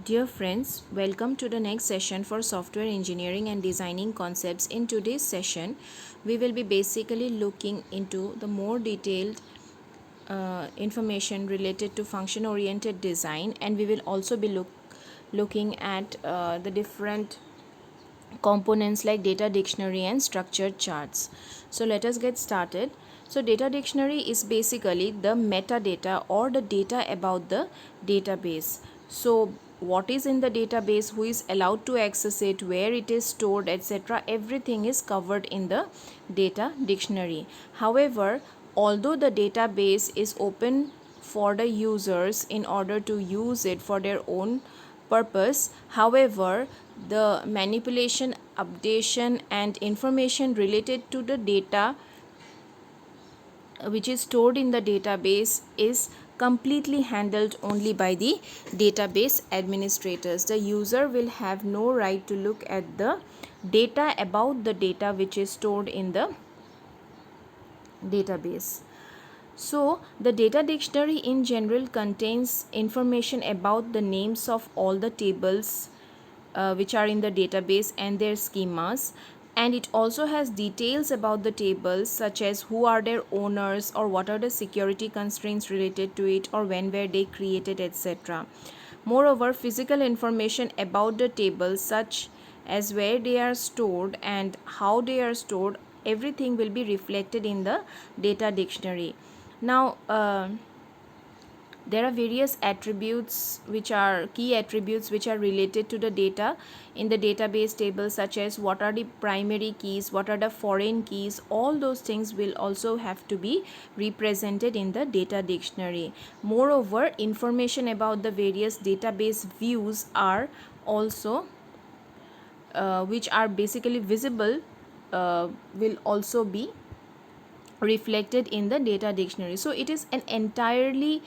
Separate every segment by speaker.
Speaker 1: Dear friends, welcome to the next session for software engineering and designing concepts. In today's session, we will be basically looking into the more detailed information related to function oriented design, and we will also be looking at the different components like data dictionary and structured charts. So let us get started. So data dictionary is basically the metadata or the data about the database. So what is in the database, who is allowed to access it, where it is stored, etc., everything is covered in the data dictionary. However, although the database is open for the users in order to use it for their own purpose, however, the manipulation, updation, and information related to the data which is stored in the database is completely handled only by the database administrators. The user will have no right to look at the data about the data which is stored in the database. So, the data dictionary in general contains information about the names of all the tables which are in the database and their schemas, and it also has details about the tables such as who are their owners or what are the security constraints related to it or when were they created, etc. Moreover, physical information about the tables such as where they are stored and how they are stored, everything will be reflected in the data dictionary. Now there are various attributes which are key attributes which are related to the data in the database table, such as what are the primary keys, what are the foreign keys. All those things will also have to be represented in the data dictionary. Moreover, information about the various database views are also which are basically visible will also be reflected in the data dictionary. So it is an entirely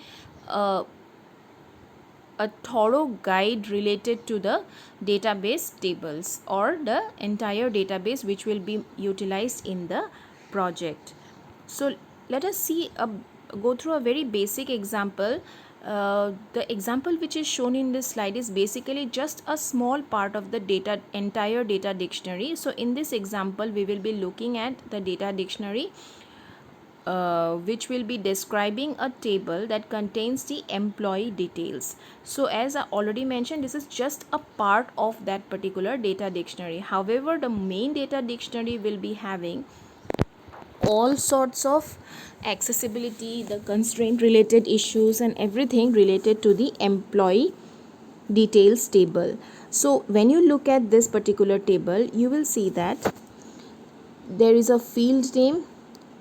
Speaker 1: uh, a thorough guide related to the database tables or the entire database which will be utilized in the project. So let us see go through a very basic example. The example which is shown in this slide is basically just a small part of the entire data dictionary. So in this example we will be looking at the data dictionary which will be describing a table that contains the employee details. So as I already mentioned, this is just a part of that particular data dictionary. However, the main data dictionary will be having all sorts of accessibility, the constraint related issues, and everything related to the employee details table. So when you look at this particular table, you will see that there is a field name,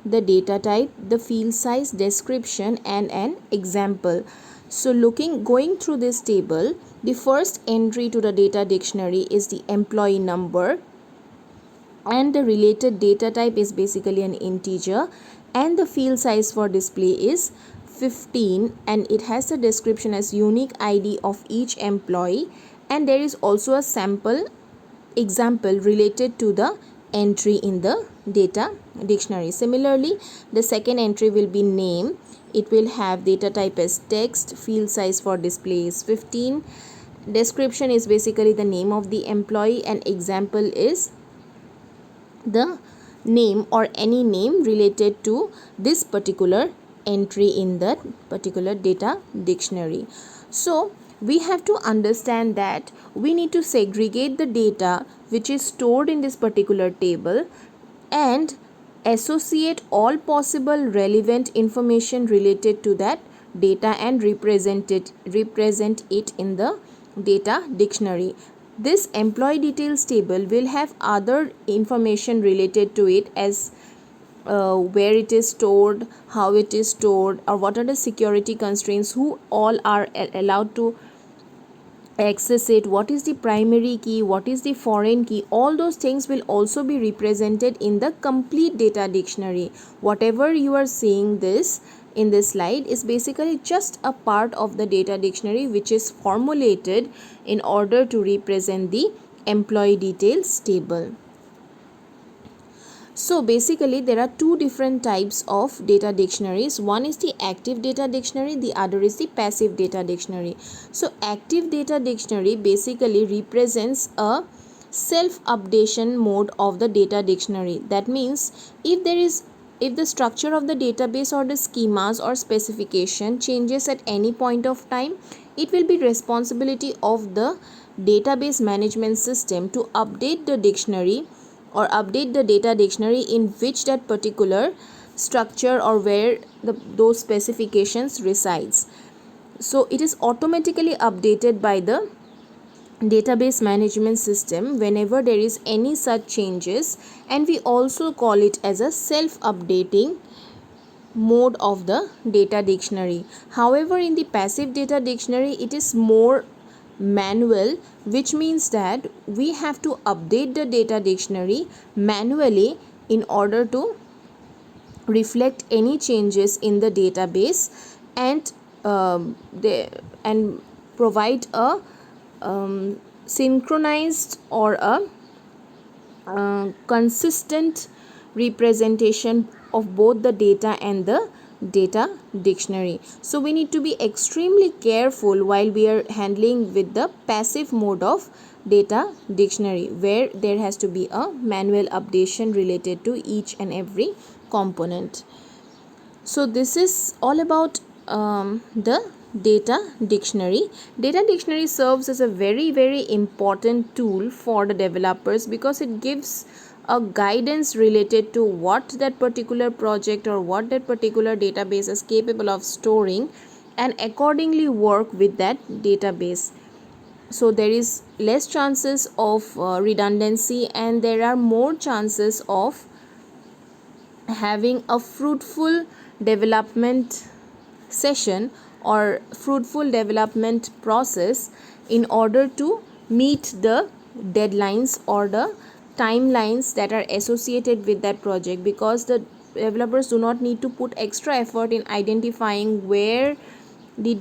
Speaker 1: the data type, the field size, description, and an example. So going through this table, the first entry to the data dictionary is the employee number, and the related data type is basically an integer, and the field size for display is 15, and it has the description as unique ID of each employee, and there is also a sample example related to the entry in the data dictionary. Similarly, the second entry will be name. It will have data type as text, field size for display is 15, description is basically the name of the employee, and example is the name or any name related to this particular entry in that particular data dictionary. So we have to understand that we need to segregate the data which is stored in this particular table and associate all possible relevant information related to that data and represent it in the data dictionary. This employee details table will have other information related to it, as where it is stored, how it is stored, or what are the security constraints, who all are allowed to access it, what is the primary key, what is the foreign key. All those things will also be represented in the complete data dictionary. Whatever you are seeing this in this slide is basically just a part of the data dictionary which is formulated in order to represent the employee details table. So basically there are two different types of data dictionaries. One is the active data dictionary, the other is the passive data dictionary. So active data dictionary basically represents a self updation mode of the data dictionary. That means if the structure of the database or the schemas or specification changes at any point of time, it will be responsibility of the database management system to update the dictionary or update the data dictionary in which that particular structure or where those specifications resides. So it is automatically updated by the database management system whenever there is any such changes, and we also call it as a self updating mode of the data dictionary. However, in the passive data dictionary it is more manual, which means that we have to update the data dictionary manually in order to reflect any changes in the database, and and provide a synchronized or a consistent representation of both the data and the data dictionary. So we need to be extremely careful while we are handling with the passive mode of data dictionary, where there has to be a manual updation related to each and every component. So this is all about the data dictionary. Data dictionary serves as a very important tool for the developers because it gives a guidance related to what that particular project or what that particular database is capable of storing, and accordingly work with that database. So there is less chances of redundancy, and there are more chances of having a fruitful development session or fruitful development process in order to meet the deadlines or the timelines that are associated with that project, because the developers do not need to put extra effort in identifying where the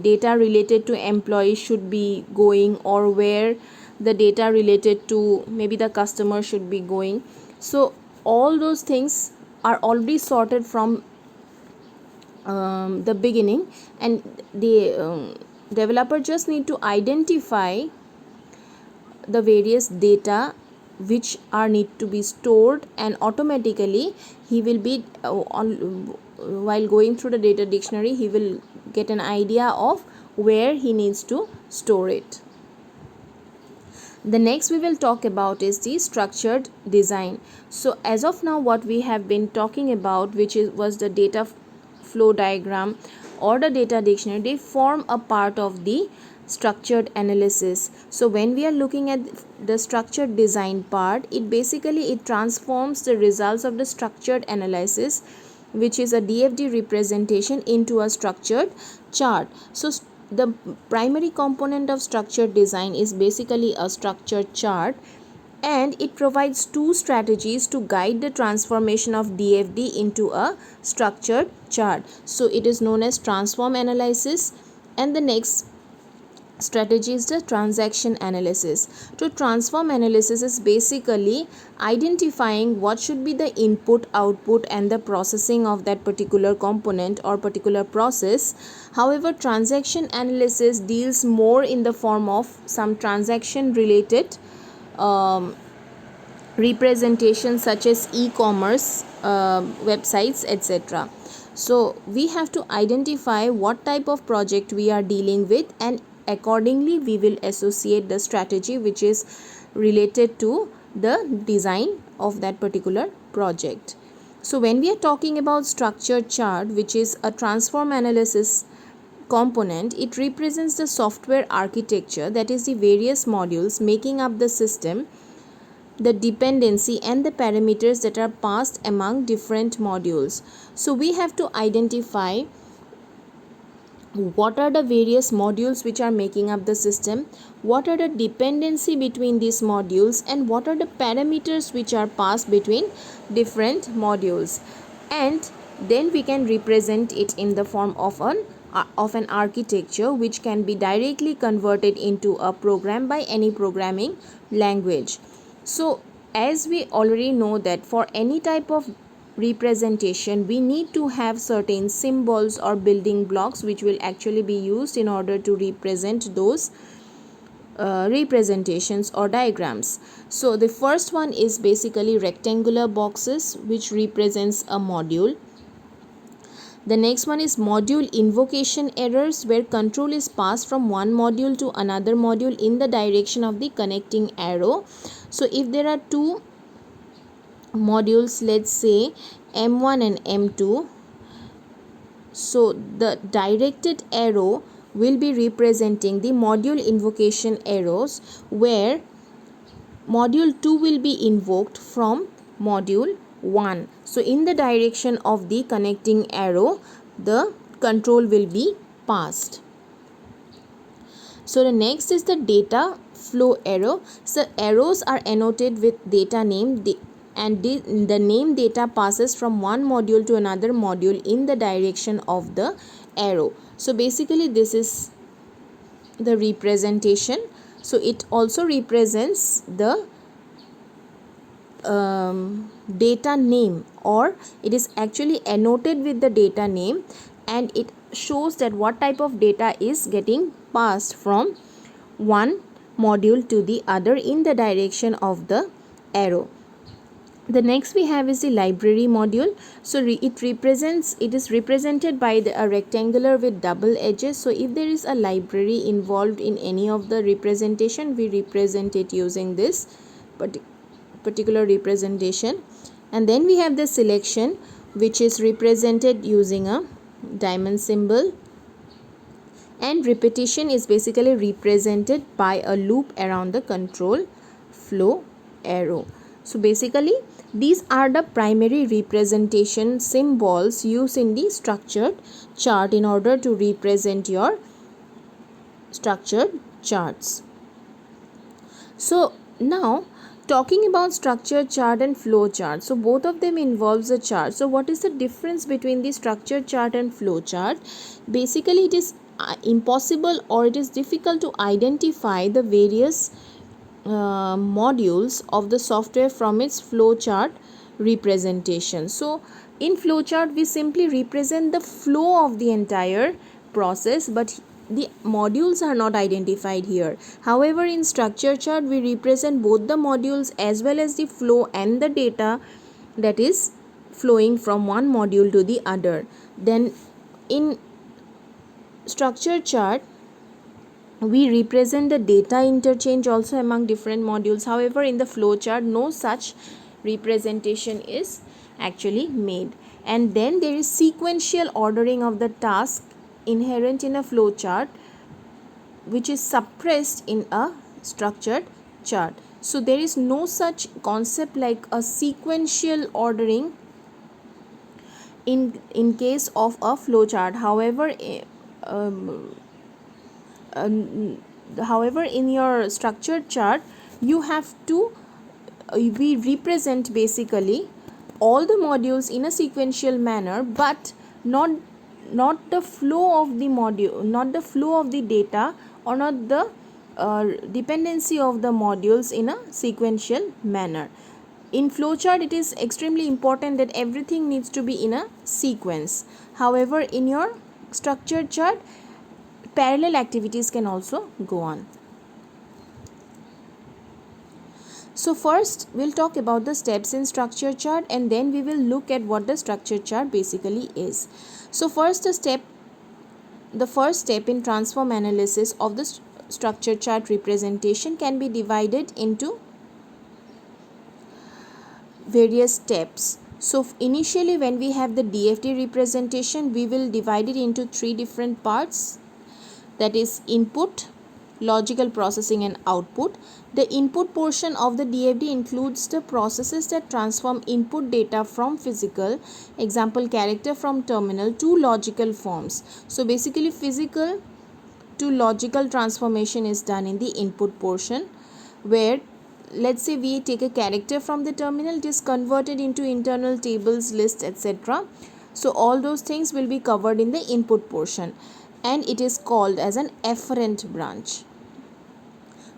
Speaker 1: data related to employees should be going, or where the data related to maybe the customer should be going. So all those things are already sorted from the beginning, and the developer just need to identify the various data which are need to be stored, and automatically he will be while going through the data dictionary he will get an idea of where he needs to store it. The next we will talk about is the structured design. So as of now what we have been talking about, which was the data flow diagram or the data dictionary, they form a part of the structured analysis. So when we are looking at the structured design part, it transforms the results of the structured analysis, which is a DFD representation, into a structured chart. So the primary component of structured design is basically a structured chart, and it provides two strategies to guide the transformation of DFD into a structured chart. So it is known as transform analysis, and the next strategy is the transaction analysis. So transform analysis is basically identifying what should be the input, output and the processing of that particular component or particular process. However, transaction analysis deals more in the form of some transaction related representations such as e-commerce websites, etc. So we have to identify what type of project we are dealing with, and accordingly we will associate the strategy which is related to the design of that particular project. So when we are talking about structured chart, which is a transform analysis component, it represents the software architecture, that is the various modules making up the system, the dependency and the parameters that are passed among different modules. So we have to identify what are the various modules which are making up the system, what are the dependency between these modules, and what are the parameters which are passed between different modules, and then we can represent it in the form of an architecture which can be directly converted into a program by any programming language. So as we already know that for any type of representation we need to have certain symbols or building blocks which will actually be used in order to represent those representations or diagrams. So the first one is basically rectangular boxes which represents a module. The next one is module invocation errors, where control is passed from one module to another module in the direction of the connecting arrow. So if there are two modules, let's say M1 and M2, so the directed arrow will be representing the module invocation arrows, where module 2 will be invoked from module 1. So in the direction of the connecting arrow, the control will be passed. So the next is the data flow arrow. So arrows are annotated with data name, and the name data passes from one module to another module in the direction of the arrow. So basically this is the representation. So it also represents the data name, or it is actually annotated with the data name, and it shows that what type of data is getting passed from one module to the other in the direction of the arrow. The next we have is the library module. So it is represented by a rectangular with double edges. So if there is a library involved in any of the representation, we represent it using this particular representation. And then we have the selection, which is represented using a diamond symbol, and repetition is basically represented by a loop around the control flow arrow. So basically these are the primary representation symbols used in the structured chart in order to represent your structured charts. So now talking about structure chart and flow chart, so both of them involves a chart. So what is the difference between the structure chart and flow chart? Basically it is impossible, or it is difficult to identify the various modules of the software from its flow chart representation. So in flow chart we simply represent the flow of the entire process, but the modules are not identified here. However, in structure chart we represent both the modules as well as the flow and the data that is flowing from one module to the other. Then in structure chart we represent the data interchange also among different modules. However, in the flow chart no such representation is actually made. And then there is sequential ordering of the task inherent in a flow chart, which is suppressed in a structured chart. So there is no such concept like a sequential ordering in case of a flow chart. However, in your structured chart you have to we represent basically all the modules in a sequential manner, but not the flow of the module, not the flow of the data, or not the dependency of the modules in a sequential manner. In flowchart it is extremely important that everything needs to be in a sequence. However, in your structured chart parallel activities can also go on. So first we'll talk about the steps in structure chart, and then we will look at what the structure chart basically is. So first the first step in transform analysis of the structure chart representation can be divided into various steps. So initially when we have the DFT representation, we will divide it into three different parts, that is input, logical processing and output. The input portion of the DFT includes the processes that transform input data from physical, example character from terminal, to logical forms. So basically physical to logical transformation is done in the input portion, where let's say we take a character from the terminal, it is converted into internal tables, lists, etc. So all those things will be covered in the input portion, and it is called as an efferent branch.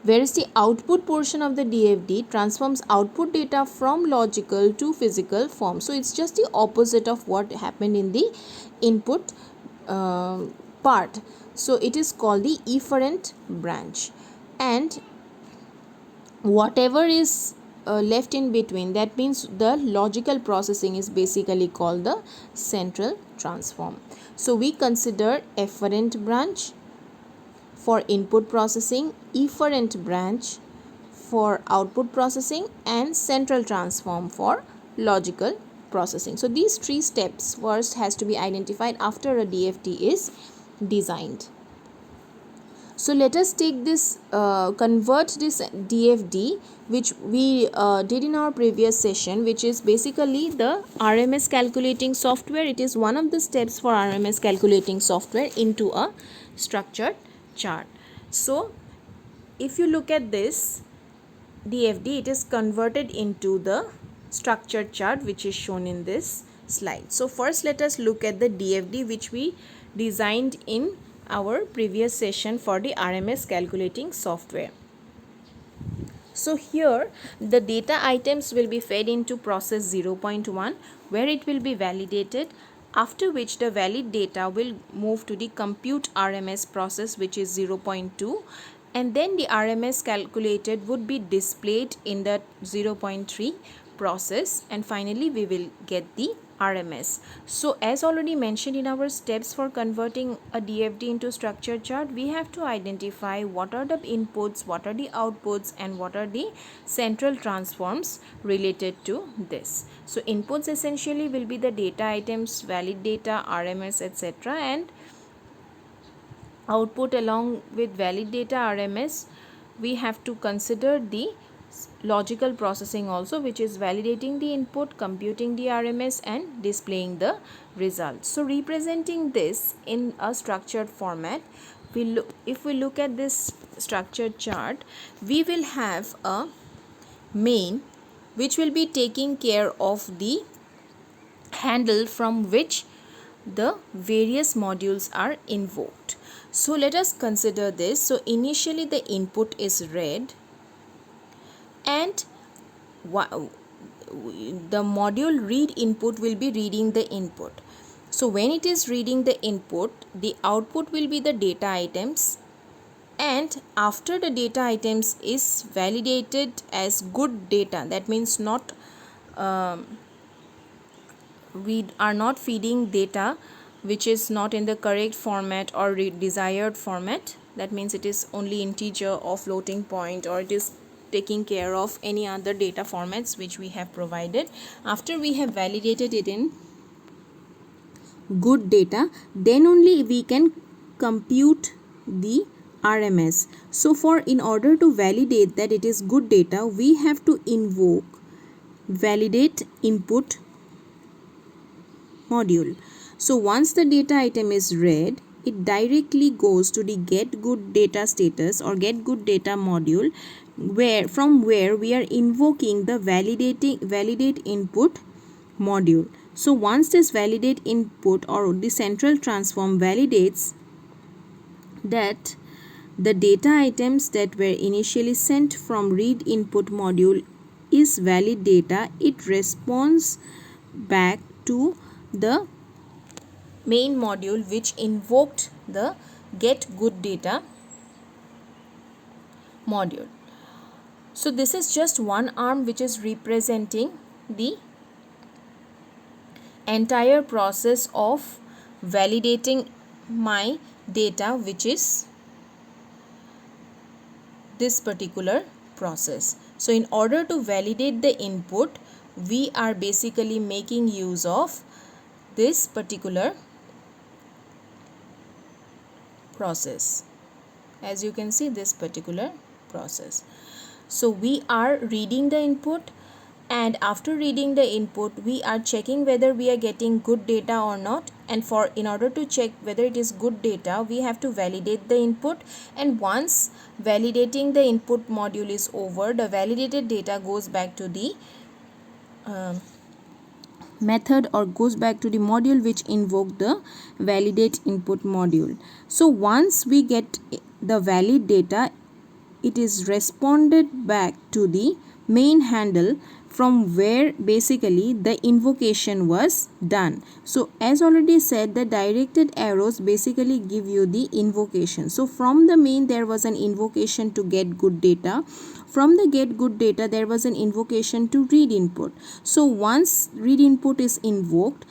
Speaker 1: whereas the output portion of the DFD transforms output data from logical to physical form. So it's just the opposite of what happened in the input part. So it is called the efferent branch, and whatever is left in between, that means the logical processing, is basically called the central transform. So we consider efferent branch for input processing, efferent branch for output processing, and central transform for logical processing. So these three steps first has to be identified after a DFD is designed. So let us take this, convert this DFD which we did in our previous session, which is basically the RMS calculating software. It is one of the steps for RMS calculating software into a structured chart. So if you look at this DFD, it is converted into the structured chart which is shown in this slide. So first let us look at the DFD which we designed in our previous session for the RMS calculating software. So here the data items will be fed into process 0.1 where it will be validated, after which the valid data will move to the compute RMS process which is 0.2, and then the RMS calculated would be displayed in the 0.3 process, and finally we will get the RMS. So as already mentioned in our steps for converting a DFD into structured chart, we have to identify what are the inputs, what are the outputs, and what are the central transforms related to this. So inputs essentially will be the data items, valid data, RMS, etc., and output along with valid data, RMS, we have to consider the logical processing also, which is validating the input, computing the RMS, and displaying the results. So representing this in a structured format, if we look at this structured chart, we will have a main which will be taking care of the handle from which the various modules are invoked. So let us consider this. So initially the input is read, and the module read input will be reading the input. So when it is reading the input, the output will be the data items, and after the data items is validated as good data, that means not we are not feeding data which is not in the correct format or desired format, that means it is only integer or floating point, or it is taking care of any other data formats which we have provided. After we have validated it in good data, then only we can compute the RMS. So in order to validate that it is good data, we have to invoke validate input module. So once the data item is read, it directly goes to the get good data status or get good data module, from where we are invoking the validate input module. So once this validate input or the central transform validates that the data items that were initially sent from read input module is valid data, it responds back to the main module which invoked the get good data module. So this is just one arm which is representing the entire process of validating my data, which is this particular process. So in order to validate the input, we are basically making use of this particular process. As you can see, this particular process. So we are reading the input, and after reading the input we are checking whether we are getting good data or not, and in order to check whether it is good data, we have to validate the input, and once validating the input module is over, the validated data goes back to the method or goes back to the module which invoked the validate input module. So once we get the valid data, it is responded back to the main handle from where basically the invocation was done. So as already said, the directed arrows basically give you the invocation. So from the main there was an invocation to get good data. From the get good data there was an invocation to read input. So once read input is invoked,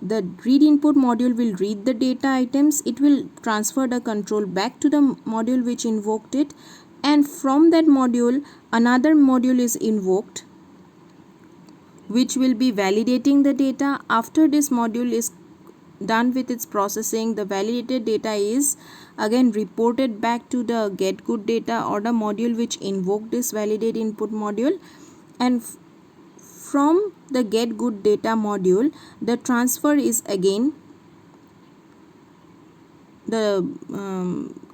Speaker 1: the read input module will read the data items, it will transfer the control back to the module which invoked it, and from that module another module is invoked which will be validating the data. After this module is done with its processing, the validated data is again reported back to the get good data or the module which invoked this validate input module, and from the get good data module the transfer is again the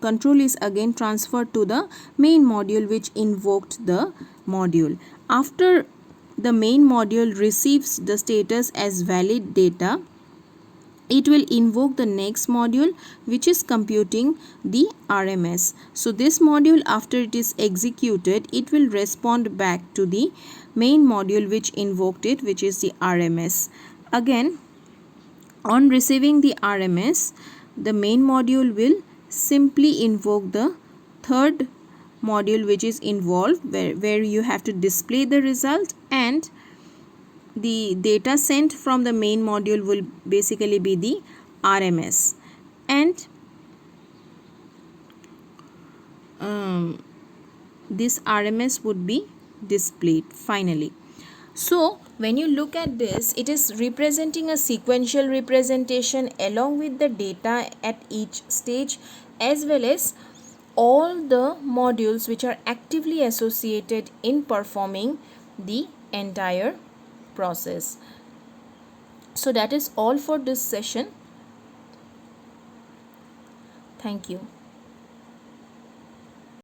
Speaker 1: control is again transferred to the main module which invoked the module. After the main module receives the status as valid data, it will invoke the next module which is computing the RMS. So this module, after it is executed, it will respond back to the main module which invoked it, which is the RMS. Again, on receiving the RMS, the main module will simply invoke the third module which is involved, where you have to display the result, and the data sent from the main module will basically be the RMS, and this RMS would be displayed finally. So when you look at this, it is representing a sequential representation along with the data at each stage, as well as all the modules which are actively associated in performing the entire process. So that is all for this session. Thank you.